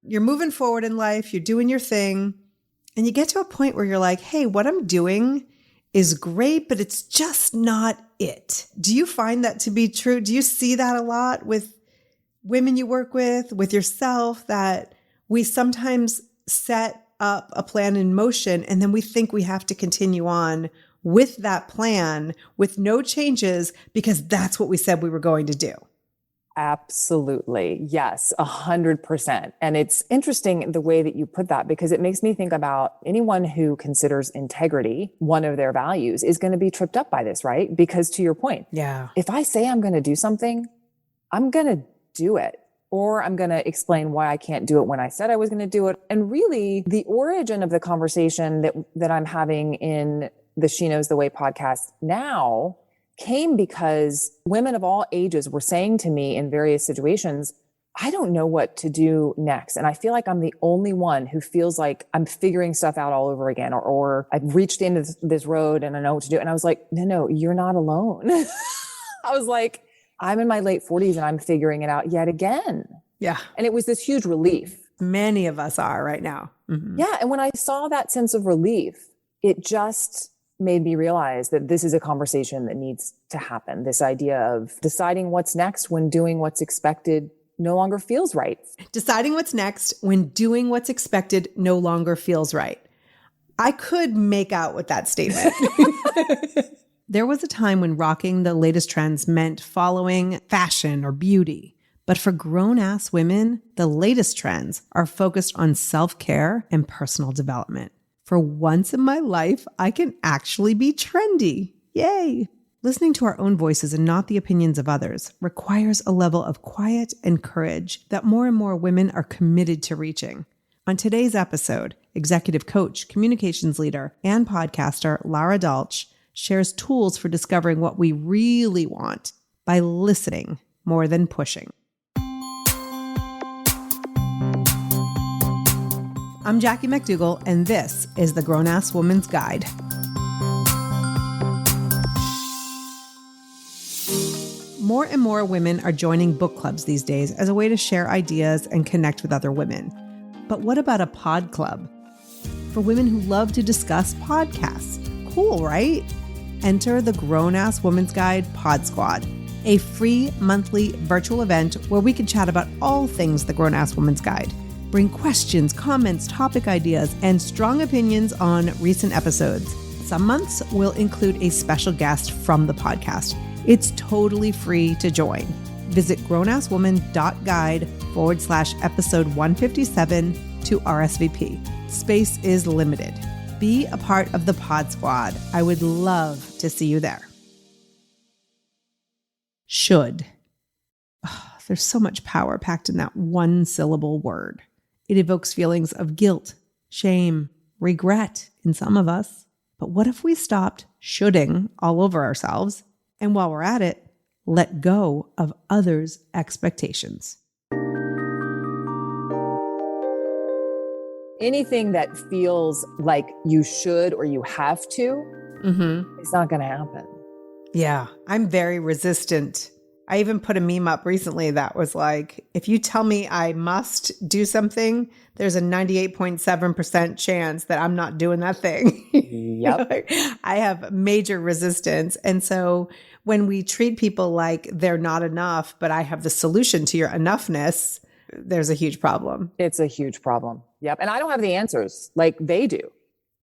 You're moving forward in life, you're doing your thing, and you get to a point where you're like, hey, what I'm doing is great, but it's just not it. Do you find that to be true? Do you see that a lot with women you work with yourself, that we sometimes set up a plan in motion and then we think we have to continue on with that plan with no changes because that's what we said we were going to do? Absolutely. Yes, 100%. And it's interesting the way that you put that, because it makes me think about anyone who considers integrity one of their values is going to be tripped up by this, right? Because to your point, if I say I'm going to do something, I'm going to do it, or I'm going to explain why I can't do it when I said I was going to do it. And really the origin of the conversation that I'm having in the She Knows the Way podcast now came because women of all ages were saying to me in various situations, I don't know what to do next. And I feel like I'm the only one who feels like I'm figuring stuff out all over again, or I've reached the end of this road and I know what to do. And I was like, no, you're not alone. I was like, I'm in my late 40s and I'm figuring it out yet again. Yeah. And it was this huge relief. Many of us are right now. Mm-hmm. Yeah. And when I saw that sense of relief, it just made me realize that this is a conversation that needs to happen. This idea of deciding what's next when doing what's expected no longer feels right. Deciding what's next when doing what's expected no longer feels right. I could make out with that statement. There was a time when rocking the latest trends meant following fashion or beauty. But for grown-ass women, the latest trends are focused on self-care and personal development. For once in my life, I can actually be trendy. Yay! Listening to our own voices and not the opinions of others requires a level of quiet and courage that more and more women are committed to reaching. On today's episode, executive coach, communications leader, and podcaster Lara Dalch shares tools for discovering what we really want by listening more than pushing. I'm Jackie McDougall, and this is the Grown-Ass Woman's Guide. More and more women are joining book clubs these days as a way to share ideas and connect with other women. But what about a pod club? For women who love to discuss podcasts. Cool, right? Enter the Grown-Ass Woman's Guide Pod Squad, a free monthly virtual event where we can chat about all things the Grown-Ass Woman's Guide. Bring questions, comments, topic ideas, and strong opinions on recent episodes. Some months will include a special guest from the podcast. It's totally free to join. Visit grownasswoman.guide/episode 157 to RSVP. Space is limited. Be a part of the Pod Squad. I would love to see you there. Should. Oh, there's so much power packed in that one syllable word. It evokes feelings of guilt, shame, regret in some of us. But what if we stopped shoulding all over ourselves, and while we're at it, let go of others' expectations? Anything that feels like you should or you have to, it's not going to happen. Yeah, I'm very resistant. I even put a meme up recently that was like, if you tell me I must do something, there's a 98.7% chance that I'm not doing that thing. Yep. I have major resistance. And so when we treat people like they're not enough, but I have the solution to your enoughness, there's a huge problem. It's a huge problem. Yep. And I don't have the answers like they do.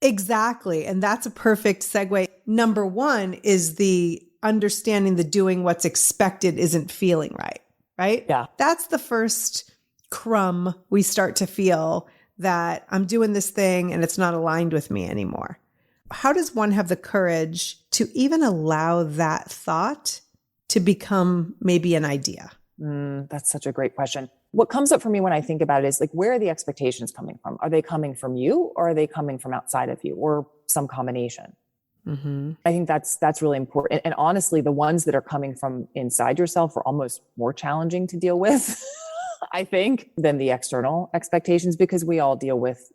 Exactly. And that's a perfect segue. Number one is the understanding the doing what's expected isn't feeling right, right? Yeah. That's the first crumb we start to feel that I'm doing this thing and it's not aligned with me anymore. How does one have the courage to even allow that thought to become maybe an idea? That's such a great question. What comes up for me when I think about it is like, where are the expectations coming from? Are they coming from you, or are they coming from outside of you, or some combination? I think that's really important. And honestly, the ones that are coming from inside yourself are almost more challenging to deal with, I think, than the external expectations, because we all deal with,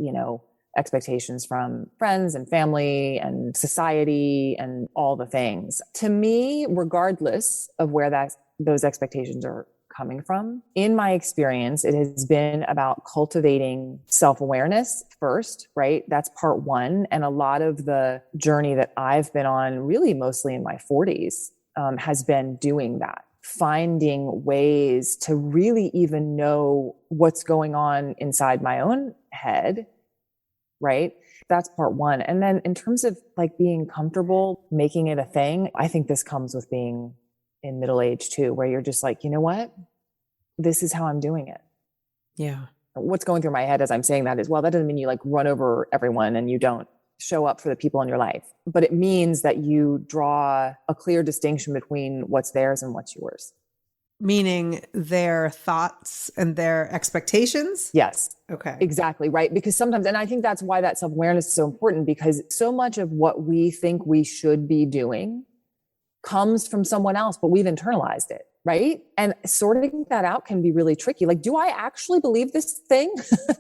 expectations from friends and family and society and all the things. To me, regardless of where those expectations are coming from. In my experience, it has been about cultivating self-awareness first, right? That's part one. And a lot of the journey that I've been on, really mostly in my 40s, has been doing that, finding ways to really even know what's going on inside my own head, right? That's part one. And then in terms of like being comfortable, making it a thing, I think this comes with being in middle age too, where you're just like, you know what? This is how I'm doing it. Yeah. What's going through my head as I'm saying that is, well, that doesn't mean you like run over everyone and you don't show up for the people in your life, but it means that you draw a clear distinction between what's theirs and what's yours. Meaning their thoughts and their expectations? Yes. Okay. Exactly. Right. Because sometimes, and I think that's why that self-awareness is so important, because so much of what we think we should be doing comes from someone else, but we've internalized it. Right. And sorting that out can be really tricky. Like, do I actually believe this thing?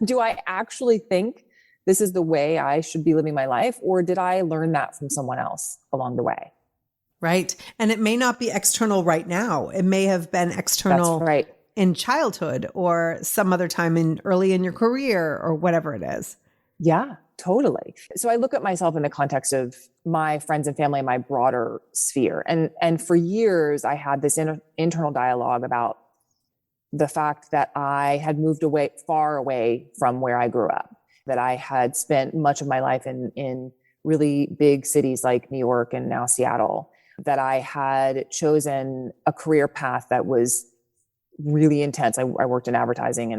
Do I actually think this is the way I should be living my life? Or did I learn that from someone else along the way? Right. And it may not be external right now. It may have been external That's right. in childhood or some other time in early in your career or whatever it is. Yeah, totally. So I look at myself in the context of my friends and family and my broader sphere. And for years, I had this internal dialogue about the fact that I had moved far away from where I grew up, that I had spent much of my life in really big cities like New York and now Seattle, that I had chosen a career path that was really intense. I worked in advertising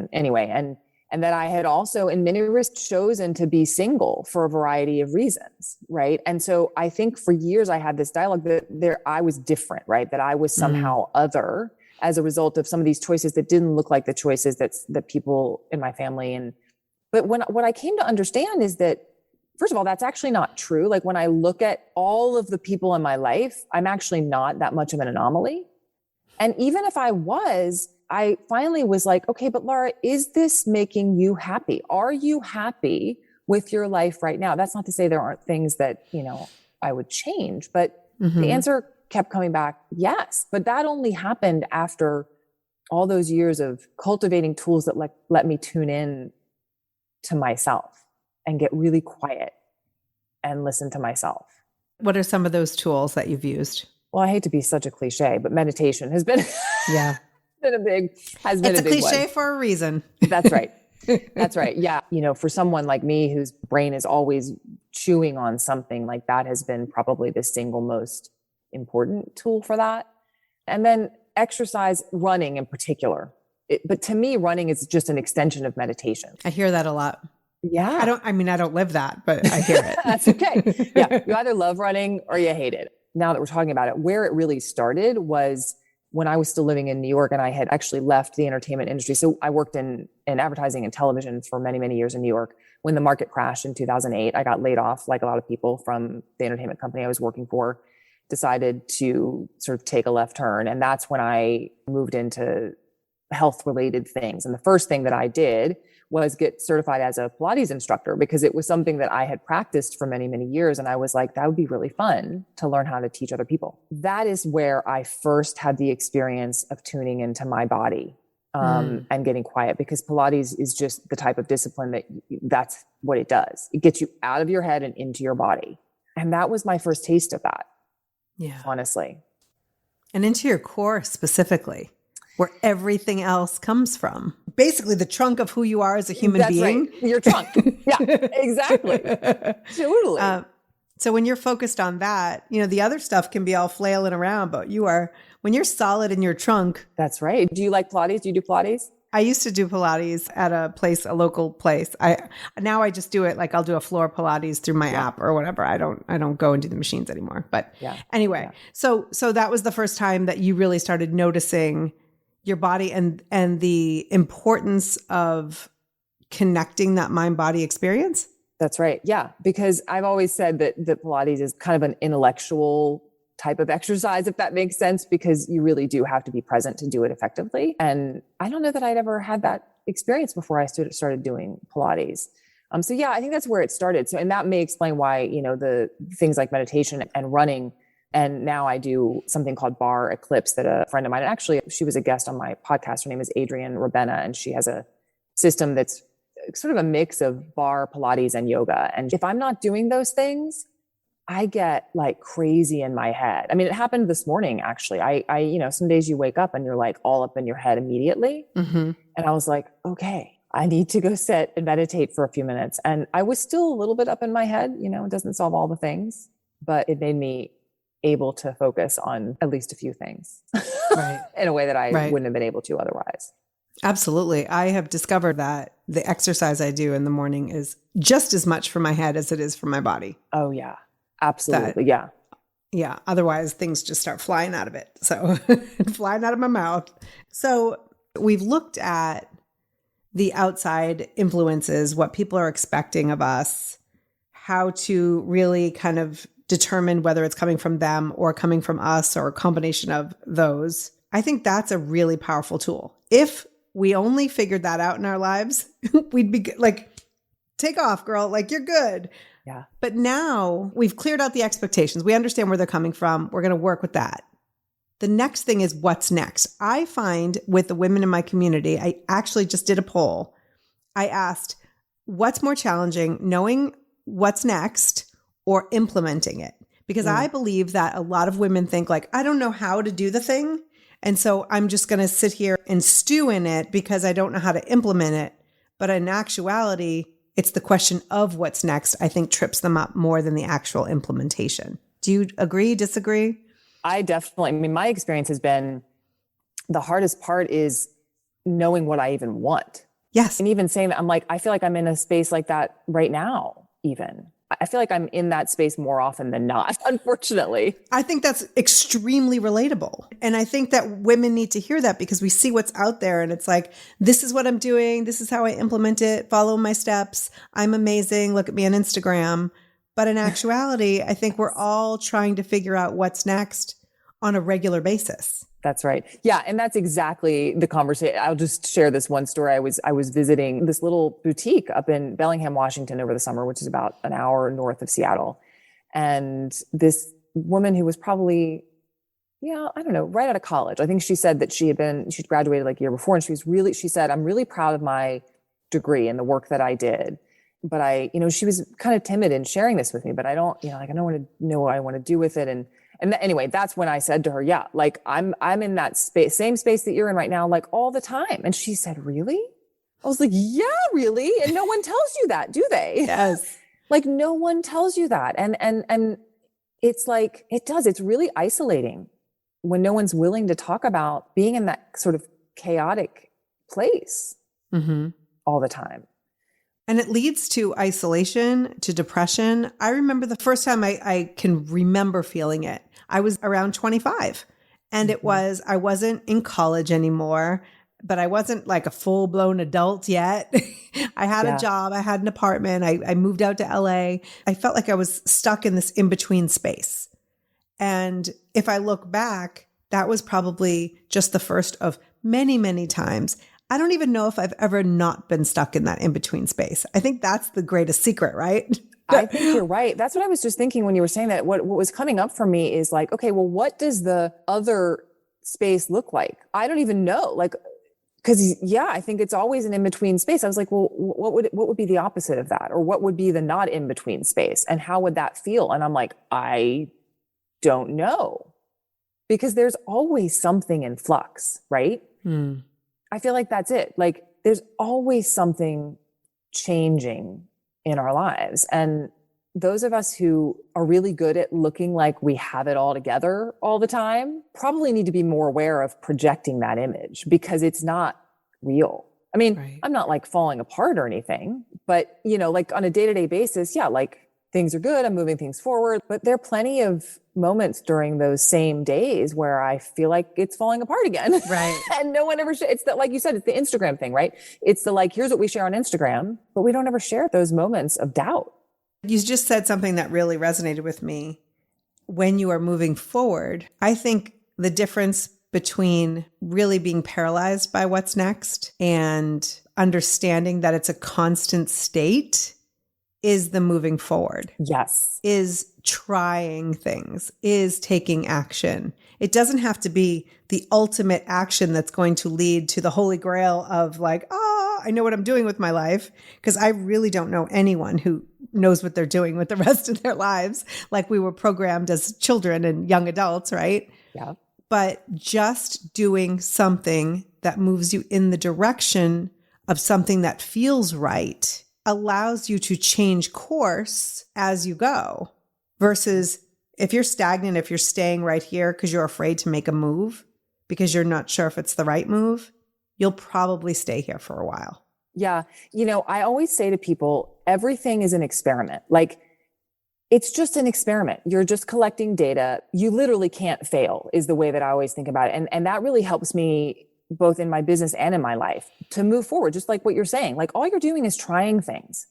and that I had also in many respects chosen to be single for a variety of reasons. Right. And so I think for years I had this dialogue that I was different, right? That I was somehow other as a result of some of these choices that didn't look like the choices that people in my family. But what I came to understand is that, first of all, that's actually not true. Like when I look at all of the people in my life, I'm actually not that much of an anomaly. And even if I was, I finally was like, okay, but Lara, is this making you happy? Are you happy with your life right now? That's not to say there aren't things that, I would change, but the answer kept coming back, yes. But that only happened after all those years of cultivating tools that let me tune in to myself and get really quiet and listen to myself. What are some of those tools that you've used? Well, I hate to be such a cliche, but meditation has been, Yeah. It's a cliche for a reason. That's right. That's right. Yeah. For someone like me whose brain is always chewing on something, like that has been probably the single most important tool for that. And then exercise, running in particular. But to me, running is just an extension of meditation. I hear that a lot. Yeah. I don't live that, but I hear it. That's okay. Yeah. You either love running or you hate it. Now that we're talking about it, where it really started was when I was still living in New York and I had actually left the entertainment industry. So I worked in advertising and television for many, many years in New York. When the market crashed in 2008, I got laid off like a lot of people from the entertainment company I was working for, decided to sort of take a left turn. And that's when I moved into health related things. And the first thing that I did was get certified as a Pilates instructor because it was something that I had practiced for many, many years. And I was like, that would be really fun to learn how to teach other people. That is where I first had the experience of tuning into my body and getting quiet, because Pilates is just the type of discipline that's what it does. It gets you out of your head and into your body. And that was my first taste of that. Yeah. Honestly. And into your core specifically, where everything else comes from. Basically the trunk of who you are as a human being. Right. Your trunk. Yeah, exactly. Totally. So when you're focused on that, the other stuff can be all flailing around, but when you're solid in your trunk. That's right. Do you like Pilates? Do you do Pilates? I used to do Pilates at a local place. Now I just do it like I'll do a floor Pilates through my app or whatever. I don't go and do the machines anymore. But anyway, so that was the first time that you really started noticing your body and the importance of connecting that mind-body experience? That's right. Yeah. Because I've always said that Pilates is kind of an intellectual type of exercise, if that makes sense, because you really do have to be present to do it effectively. And I don't know that I'd ever had that experience before I started doing Pilates. So yeah, I think that's where it started. So, and that may explain why, the things like meditation and running And now I do something called Bar Eclipse that a friend of mine, and actually she was a guest on my podcast. Her name is Adrienne Rabenna, and she has a system that's sort of a mix of bar, Pilates, and yoga. And if I'm not doing those things, I get like crazy in my head. I mean, it happened this morning, actually. Some days you wake up and you're like all up in your head immediately. Mm-hmm. And I was like, okay, I need to go sit and meditate for a few minutes. And I was still a little bit up in my head. It doesn't solve all the things, but it made me able to focus on at least a few things Right. in a way that I wouldn't have been able to otherwise. Absolutely. I have discovered that the exercise I do in the morning is just as much for my head as it is for my body. Oh, yeah. Absolutely. Yeah. Yeah. Otherwise, things just start flying out of it. So flying out of my mouth. So we've looked at the outside influences, what people are expecting of us, how to really kind of determine whether it's coming from them or coming from us or a combination of those. I think that's a really powerful tool. If we only figured that out in our lives, we'd be like, take off, girl. Like, you're good. Yeah. But now we've cleared out the expectations. We understand where they're coming from. We're going to work with that. The next thing is what's next. I find with the women in my community, I actually just did a poll. I asked, what's more challenging, knowing what's next or implementing it? Because I believe that a lot of women think like, I don't know how to do the thing. And so I'm just going to sit here and stew in it because I don't know how to implement it. But in actuality, it's the question of what's next, I think, trips them up more than the actual implementation. Do you agree, disagree? I mean, my experience has been the hardest part is knowing what I even want. Yes. And even saying that, I'm like, I feel like I'm in a space like that right now, even. I feel like I'm in that space more often than not, unfortunately. I think that's extremely relatable. And I think that women need to hear that because we see what's out there and it's like, this is what I'm doing. This is how I implement it. Follow my steps. I'm amazing. Look at me on Instagram. But in actuality, I think we're all trying to figure out what's next on a regular basis. That's right. Yeah. And that's exactly the conversation. I'll just share this one story. I was visiting this little boutique up in Bellingham, Washington over the summer, which is about an hour north of Seattle. And this woman who was probably, I don't know, right out of college. I think she said that she'd graduated like a year before. And she said, I'm really proud of my degree and the work that I did. But she was kind of timid in sharing this with me, but I don't want to know what I want to do with it. And anyway, that's when I said to her, yeah, like I'm in that same space that you're in right now, like all the time. And she said, really? I was like, yeah, really? And no one tells you that, do they? Yes. Like no one tells you that. And it's like, it's really isolating when no one's willing to talk about being in that sort of chaotic place all the time. And it leads to isolation, to depression. I remember the first time I can remember feeling it. I was around 25 and I wasn't in college anymore, but I wasn't like a full blown adult yet. I had a job. I had an apartment. I moved out to LA. I felt like I was stuck in this in-between space. And if I look back, that was probably just the first of many, many times. I don't even know if I've ever not been stuck in that in-between space. I think that's the greatest secret, right? I think you're right. That's what I was just thinking when you were saying that. What was coming up for me is like, okay, well, what does the other space look like? I don't even know. Like, because I think it's always an in-between space. I was like, well, what would be the opposite of that? Or what would be the not in-between space? And how would that feel? And I'm like, I don't know. Because there's always something in flux, right? I feel like that's it. Like there's always something changing in our lives. And those of us who are really good at looking like we have it all together all the time probably need to be more aware of projecting that image because it's not real. I mean, I'm not like falling apart or anything, but like on a day-to-day basis, like things are good. I'm moving things forward, but there are plenty of moments during those same days where I feel like it's falling apart again. Right. And no one ever, it's that, like you said, it's the Instagram thing, right? It's the, like, here's what we share on Instagram, but we don't ever share those moments of doubt. You just said something that really resonated with me. When you are moving forward, I think the difference between really being paralyzed by what's next and understanding that it's a constant state is the moving forward. Yes. Is trying things, is taking action. It doesn't have to be the ultimate action that's going to lead to the holy grail of like, oh, I know what I'm doing with my life. Because I really don't know anyone who knows what they're doing with the rest of their lives. Like we were programmed as children and young adults, right? Yeah. But just doing something that moves you in the direction of something that feels right allows you to change course as you go, versus if you're stagnant, if you're staying right here because you're afraid to make a move because you're not sure if it's the right move, you'll probably stay here for a while. Yeah. I always say to people, everything is an experiment. Like it's just an experiment. You're just collecting data. You literally can't fail is the way that I always think about it. And that really helps me both in my business and in my life to move forward. Just like what you're saying, like all you're doing is trying things.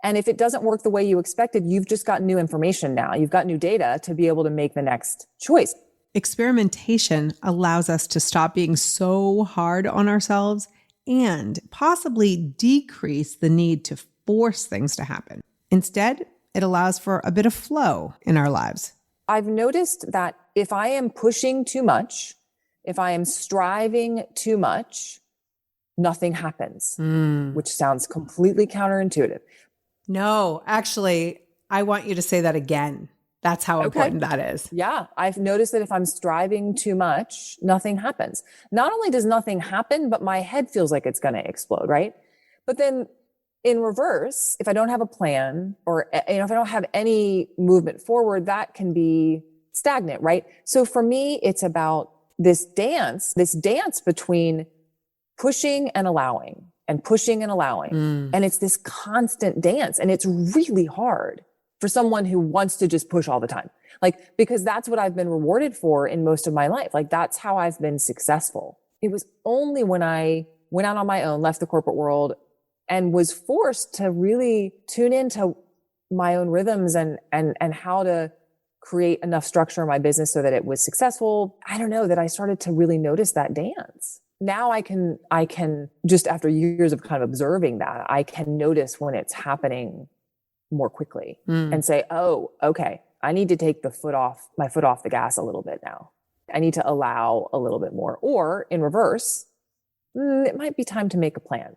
And if it doesn't work the way you expected, you've just got new information now. You've got new data to be able to make the next choice. Experimentation allows us to stop being so hard on ourselves and possibly decrease the need to force things to happen. Instead, it allows for a bit of flow in our lives. I've noticed that if I am pushing too much, if I am striving too much, nothing happens, which sounds completely counterintuitive. No, actually, I want you to say that again. That's how important that is. Yeah. I've noticed that if I'm striving too much, nothing happens. Not only does nothing happen, but my head feels like it's going to explode, right? But then in reverse, if I don't have a plan or if I don't have any movement forward, that can be stagnant, right? So for me, it's about this dance between pushing and allowing and pushing and allowing. And it's this constant dance, and it's really hard for someone who wants to just push all the time. Like, because that's what I've been rewarded for in most of my life. Like, that's how I've been successful. It was only when I went out on my own, left the corporate world, and was forced to really tune into my own rhythms and how to create enough structure in my business so that it was successful. I don't know, that I started to really notice that dance. Now I can just after years of kind of observing that, I can notice when it's happening more quickly and say, oh, okay, I need to take my foot off the gas a little bit now. I need to allow a little bit more. Or in reverse, it might be time to make a plan,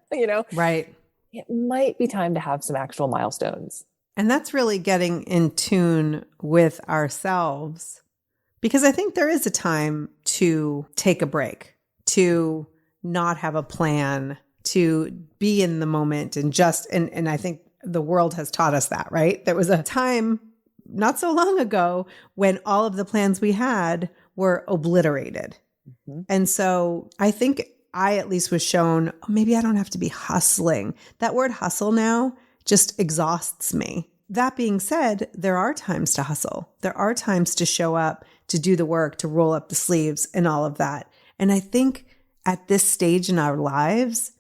Right. It might be time to have some actual milestones. And that's really getting in tune with ourselves, because I think there is a time to take a break, to not have a plan, to be in the moment and I think the world has taught us that, right? There was a time not so long ago when all of the plans we had were obliterated. And so I think I at least was shown, maybe I don't have to be hustling. That word hustle now just exhausts me. That being said, there are times to hustle. There are times to show up, to do the work, to roll up the sleeves and all of that. And I think at this stage in our lives,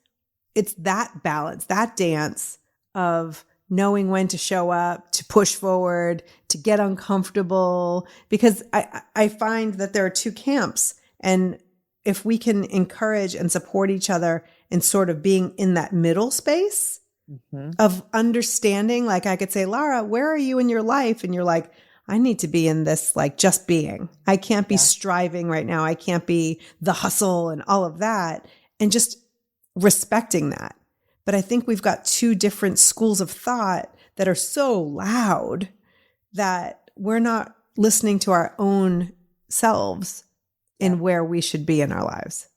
it's that balance, that dance of knowing when to show up, to push forward, to get uncomfortable, because I find that there are two camps. And if we can encourage and support each other in sort of being in that middle space of understanding, like I could say, Lara, where are you in your life? And you're like, I need to be in this, like just being. I can't be striving right now. I can't be the hustle and all of that. And just respecting that. But I think we've got two different schools of thought that are so loud that we're not listening to our own selves in where we should be in our lives.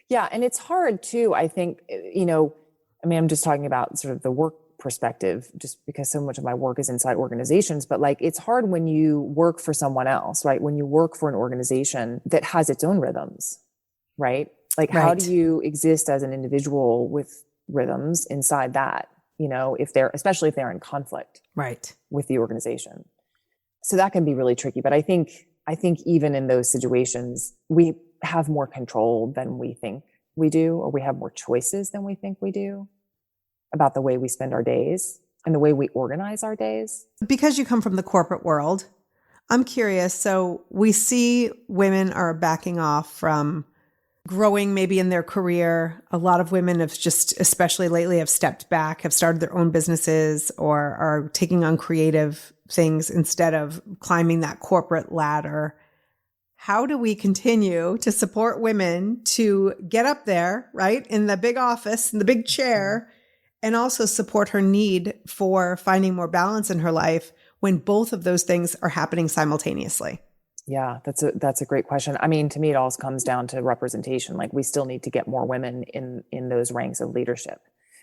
Yeah. And it's hard too, I think, I'm just talking about sort of the work perspective, just because so much of my work is inside organizations, but like, it's hard when you work for someone else, right? When you work for an organization that has its own rhythms, right? Like, how do you exist as an individual with rhythms inside that, especially if they're in conflict with the organization. So that can be really tricky. But I think even in those situations, we have more control than we think we do, or we have more choices than we think we do about the way we spend our days and the way we organize our days. Because you come from the corporate world, I'm curious. So we see women are backing off from growing maybe in their career. A lot of women have just, especially lately, have stepped back, have started their own businesses, or are taking on creative things instead of climbing that corporate ladder. How do we continue to support women to get up there, right, in the big office, in the big chair, and also support her need for finding more balance in her life when both of those things are happening simultaneously? Yeah, that's a great question. I mean, to me, it all comes down to representation. Like, we still need to get more women in those ranks of leadership.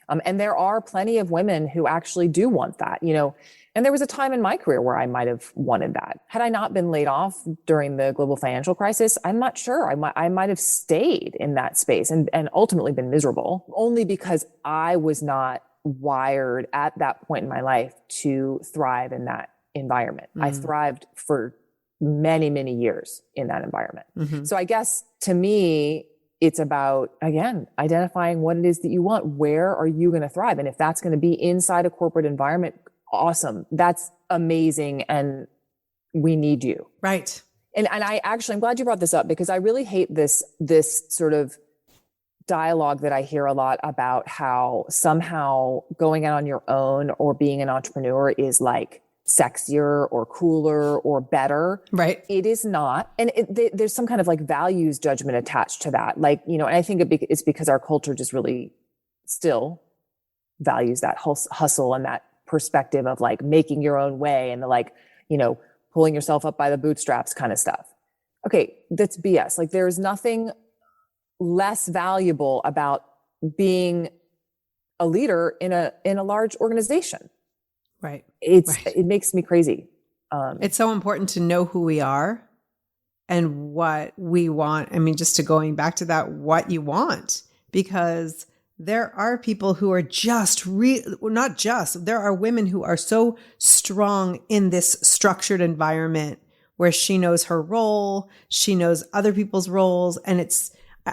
And there are plenty of women who actually do want that, and there was a time in my career where I might have wanted that. Had I not been laid off during the global financial crisis, I'm not sure. I might have stayed in that space and ultimately been miserable, only because I was not wired at that point in my life to thrive in that environment. I thrived for many, many years in that environment. So I guess to me, it's about, again, identifying what it is that you want. Where are you going to thrive? And if that's going to be inside a corporate environment, awesome. That's amazing. And we need you. Right. And I'm glad you brought this up, because I really hate this sort of dialogue that I hear a lot about how somehow going out on your own or being an entrepreneur is like sexier or cooler or better. Right. It is not. And there's some kind of like values judgment attached to that. Like, and I think it's because our culture just really still values that hustle and that perspective of like making your own way and the like, pulling yourself up by the bootstraps kind of stuff. Okay. That's BS. Like, there's nothing less valuable about being a leader in a large organization. Right. It makes me crazy. It's so important to know who we are and what we want. I mean, just to going back to that, what you want, because there are people who are there are women who are so strong in this structured environment where she knows her role, she knows other people's roles. And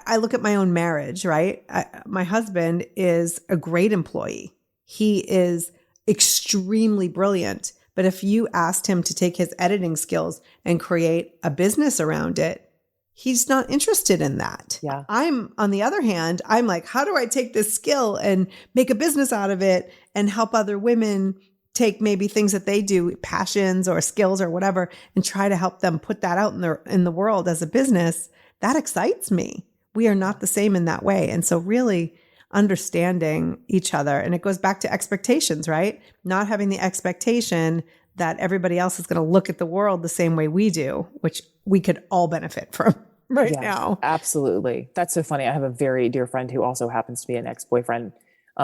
I look at my own marriage, right? My husband is a great employee. He is extremely brilliant. But if you asked him to take his editing skills and create a business around it, he's not interested in that. Yeah. On the other hand, I'm like, how do I take this skill and make a business out of it and help other women take maybe things that they do, passions or skills or whatever, and try to help them put that out in the world as a business? That excites me. We are not the same in that way. And so really understanding each other. And it goes back to expectations, right? Not having the expectation that everybody else is going to look at the world the same way we do, which we could all benefit from now. Absolutely. That's so funny. I have a very dear friend who also happens to be an ex-boyfriend,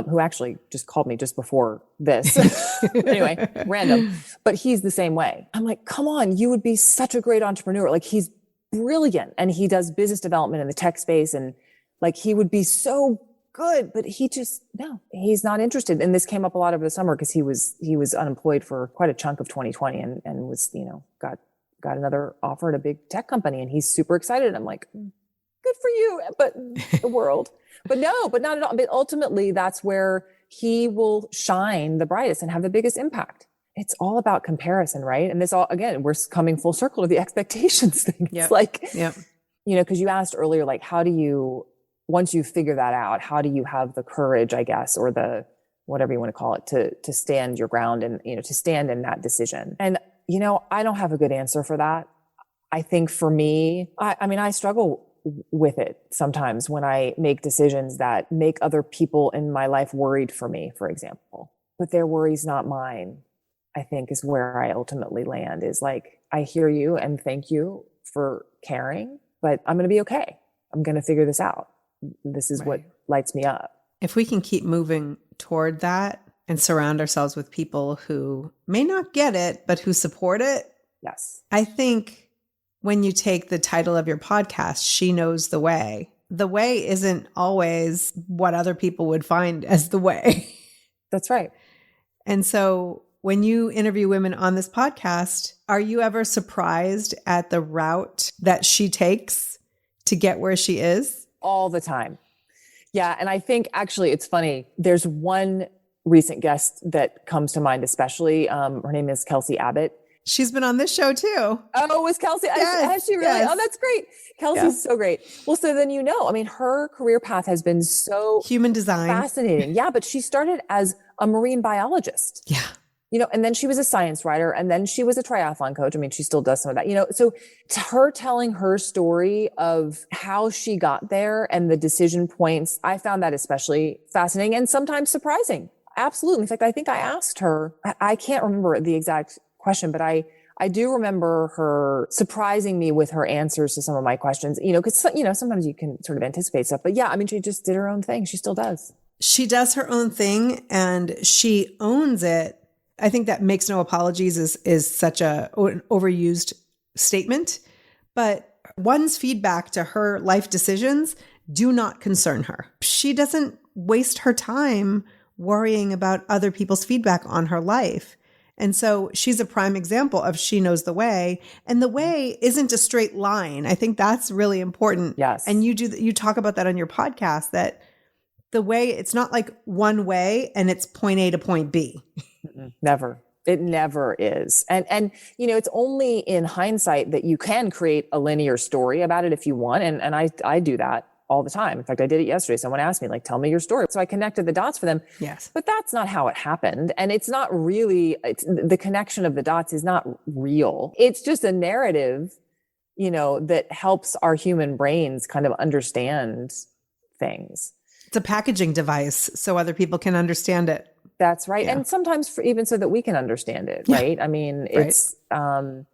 who actually just called me just before this. Anyway, random, but he's the same way. I'm like, come on, you would be such a great entrepreneur. Like, he's brilliant and he does business development in the tech space. And like, he would be so good, but he's not interested. And this came up a lot over the summer because he was unemployed for quite a chunk of 2020 and was, got another offer at a big tech company, and he's super excited. I'm like, good for you, but the world, but not at all. But ultimately that's where he will shine the brightest and have the biggest impact. It's all about comparison, right? And this all, again, we're coming full circle to the expectations thing. Yep. It's like, yep. Because you asked earlier, like, how do you, once you figure that out, how do you have the courage, I guess, or the, whatever you want to call it, to stand your ground and, to stand in that decision? And, I don't have a good answer for that. I think for me, I struggle with it sometimes when I make decisions that make other people in my life worried for me, for example, but their worry's not mine. I think is where I ultimately land, is like, I hear you and thank you for caring, but I'm going to be okay. I'm going to figure this out. This is what lights me up. If we can keep moving toward that and surround ourselves with people who may not get it, but who support it. Yes. I think when you take the title of your podcast, She Knows the Way isn't always what other people would find as the way. That's right. And so when you interview women on this podcast, are you ever surprised at the route that she takes to get where she is? All the time. Yeah. And I think actually it's funny. There's one recent guest that comes to mind, especially. Her name is Kelsey Abbott. She's been on this show too. Oh, was Kelsey? Yes, Has she really? yes. Oh, that's great. Kelsey's so great. Well, so then, I mean, her career path has been so Human design. fascinating. Yeah, but she started as a marine biologist. Yeah. And then she was a science writer, and then she was a triathlon coach. I mean, she still does some of that, so to her telling her story of how she got there and the decision points, I found that especially fascinating and sometimes surprising. Absolutely. In fact, I think I asked her, I can't remember the exact question, but I do remember her surprising me with her answers to some of my questions, because, sometimes you can sort of anticipate stuff, but yeah, I mean, she just did her own thing. She still does. She does her own thing and she owns it. I think that makes no apologies is such an overused statement, but one's feedback to her life decisions do not concern her. She doesn't waste her time worrying about other people's feedback on her life. And so she's a prime example of she knows the way, and the way isn't a straight line. I think that's really important. Yes. And you talk about that on your podcast, that the way, it's not like one way and it's point A to point B. Never. It never is. And it's only in hindsight that you can create a linear story about it if you want. And I do that all the time. In fact, I did it yesterday. Someone asked me, like, tell me your story. So I connected the dots for them. Yes. But that's not how it happened. And it's not really, the connection of the dots is not real. It's just a narrative, that helps our human brains kind of understand things. It's a packaging device so other people can understand it. That's right. Yeah. And sometimes even so that we can understand it, Yeah. right? I mean, it's, I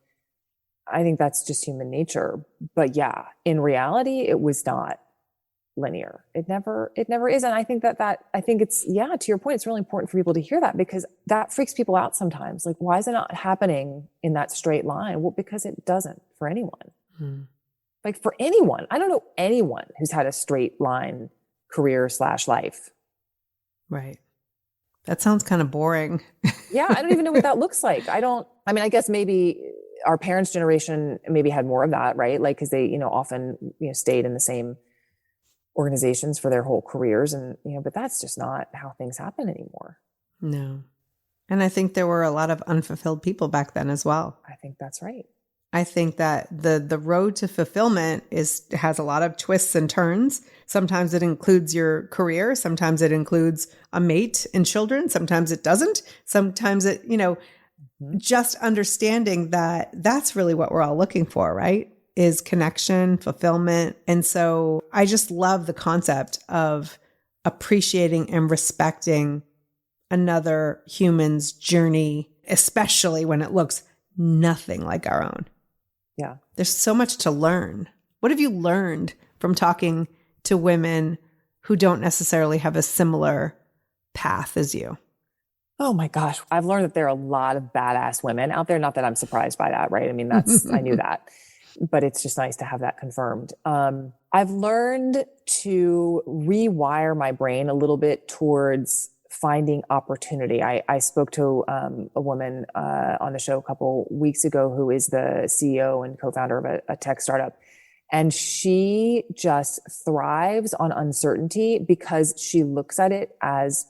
think that's just human nature. But yeah, in reality, it was not linear. It never is. And I think I think it's, to your point, it's really important for people to hear that, because that freaks people out sometimes. Like, why is it not happening in that straight line? Well, because it doesn't for anyone. Like, for anyone. I don't know anyone who's had a straight line career/life. Right. That sounds kind of boring. Yeah. I don't even know what that looks like. I guess maybe our parents' generation maybe had more of that, right? Like, cause they, often, stayed in the same organizations for their whole careers, and, but that's just not how things happen anymore. No. And I think there were a lot of unfulfilled people back then as well. I think that's right. I think that the road to fulfillment has a lot of twists and turns. Sometimes it includes your career. Sometimes it includes a mate and children. Sometimes it doesn't. Sometimes it, just understanding that that's really what we're all looking for, right? Is connection, fulfillment. And so I just love the concept of appreciating and respecting another human's journey, especially when it looks nothing like our own. Yeah. There's so much to learn. What have you learned from talking to women who don't necessarily have a similar path as you? Oh my gosh. I've learned that there are a lot of badass women out there. Not that I'm surprised by that, right? I mean, I knew that, but it's just nice to have that confirmed. I've learned to rewire my brain a little bit towards finding opportunity. I spoke to a woman on the show a couple weeks ago who is the CEO and co-founder of a tech startup. And she just thrives on uncertainty because she looks at it as,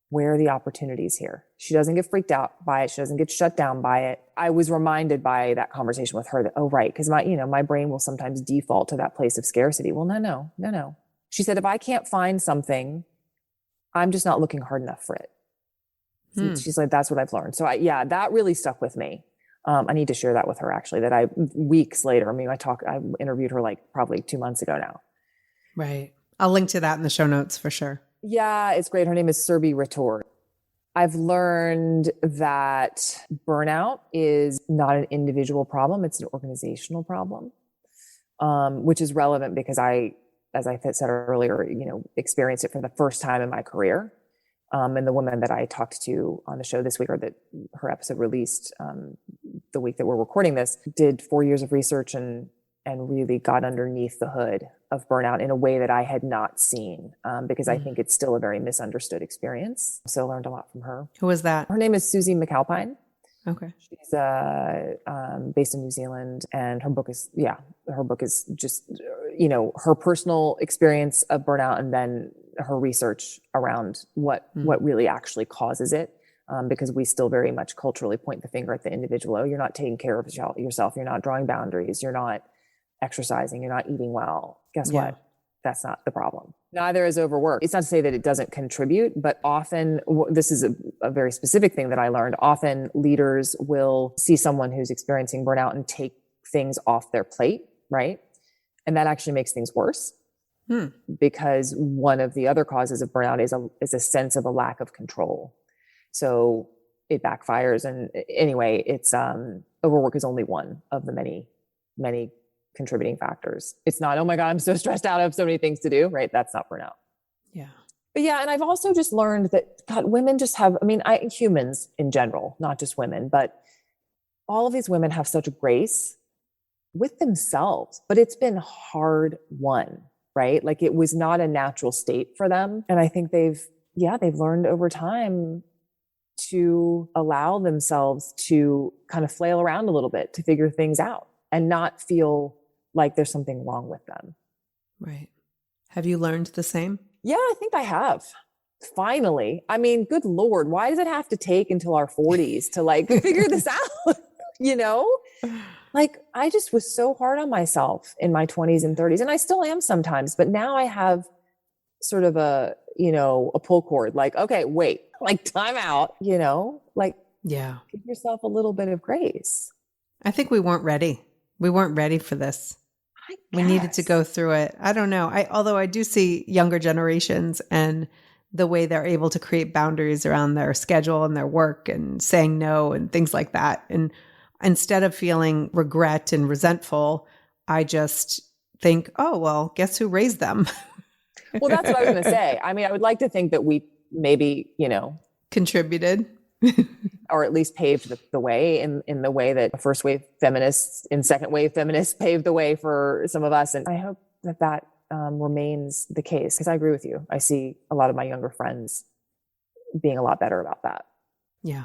where are the opportunities here? She doesn't get freaked out by it. She doesn't get shut down by it. I was reminded by that conversation with her that, oh, right. Because my brain will sometimes default to that place of scarcity. Well, no. She said, if I can't find something, I'm just not looking hard enough for it. She's like, that's what I've learned. So that really stuck with me. I need to share that with her, actually, weeks later, I interviewed her like probably 2 months ago now. Right. I'll link to that in the show notes for sure. Yeah, it's great. Her name is Surbi Rator. I've learned that burnout is not an individual problem. It's an organizational problem, which is relevant because as I said earlier, experienced it for the first time in my career. And the woman that I talked to on the show this week, or that her episode released the week that we're recording this, did 4 years of research and really got underneath the hood of burnout in a way that I had not seen, because I think it's still a very misunderstood experience. So I learned a lot from her. Who was that? Her name is Susie McAlpine. Okay. She's based in New Zealand, and her book is just, her personal experience of burnout and then her research around what really actually causes it. because we still very much culturally point the finger at the individual. Oh, you're not taking care of yourself. You're not drawing boundaries. You're not exercising. You're not eating well. Guess what? That's not the problem. Neither is overwork. It's not to say that it doesn't contribute, but often, this is a very specific thing that I learned. Often leaders will see someone who's experiencing burnout and take things off their plate, right? And that actually makes things worse. Because one of the other causes of burnout is a sense of a lack of control. So it backfires. And anyway, it's overwork is only one of the many, many contributing factors. It's not, oh my God, I'm so stressed out. I have so many things to do, right? That's not burnout. Yeah. But yeah. And I've also just learned that, God, women just have, humans in general, not just women, but all of these women have such grace with themselves, but it's been hard won, right? Like it was not a natural state for them. And I think they've learned over time to allow themselves to kind of flail around a little bit to figure things out and not feel like there's something wrong with them. Right. Have you learned the same? Yeah, I think I have. Finally. Good Lord, why does it have to take until our 40s to like figure this out? Like I just was so hard on myself in my 20s and 30s, and I still am sometimes, but now I have sort of a pull cord, like, okay, wait, like time out, like give yourself a little bit of grace. I think we weren't ready. We weren't ready for this. We needed to go through it. I don't know. Although I do see younger generations and the way they're able to create boundaries around their schedule and their work and saying no and things like that. And instead of feeling regret and resentful, I just think, oh, well, guess who raised them? Well, that's what I was going to say. I would like to think that we maybe, contributed. Or at least paved the way in the way that first wave feminists and second wave feminists paved the way for some of us. And I hope that remains the case, because I agree with you. I see a lot of my younger friends being a lot better about that. Yeah,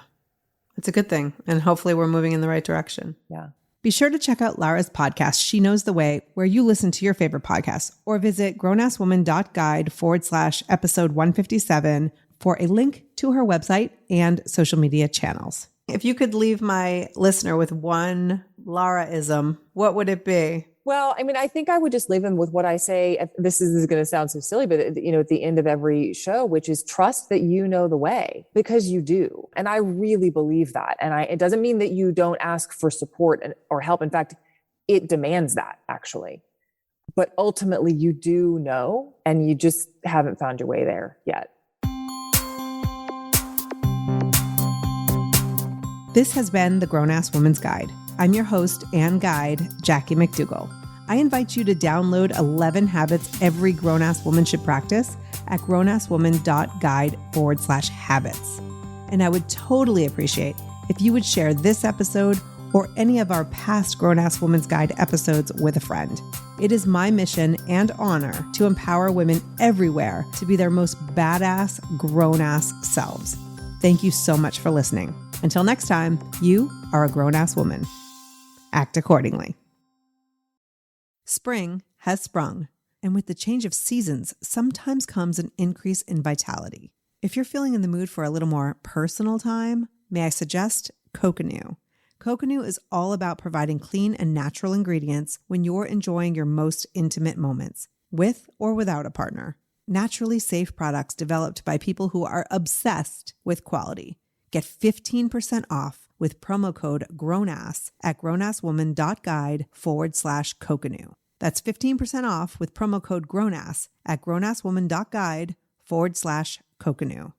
it's a good thing. And hopefully we're moving in the right direction. Yeah. Be sure to check out Lara's podcast, She Knows the Way, where you listen to your favorite podcasts, or visit grownasswoman.guide/episode 157 for a link to her website and social media channels. If you could leave my listener with one Lara-ism, what would it be? Well, I think I would just leave them with what I say. This is going to sound so silly, but at the end of every show, which is trust that you know the way, because you do. And I really believe that. And it doesn't mean that you don't ask for support or help. In fact, it demands that, actually. But ultimately you do know, and you just haven't found your way there yet. This has been the Grown Ass Woman's Guide. I'm your host and guide, Jackie McDougall. I invite you to download 11 habits every grown-ass woman should practice at grownasswoman.guide/habits. And I would totally appreciate if you would share this episode or any of our past Grown Ass Woman's Guide episodes with a friend. It is my mission and honor to empower women everywhere to be their most badass, grown-ass selves. Thank you so much for listening. Until next time, you are a grown-ass woman. Act accordingly. Spring has sprung, and with the change of seasons, sometimes comes an increase in vitality. If you're feeling in the mood for a little more personal time, may I suggest Coconut. Coconut is all about providing clean and natural ingredients when you're enjoying your most intimate moments, with or without a partner. Naturally safe products developed by people who are obsessed with quality. Get 15% off with promo code GROWNASS at grownasswoman.guide/Coconut. That's 15% off with promo code GROWNASS at grownasswoman.guide/Coconut.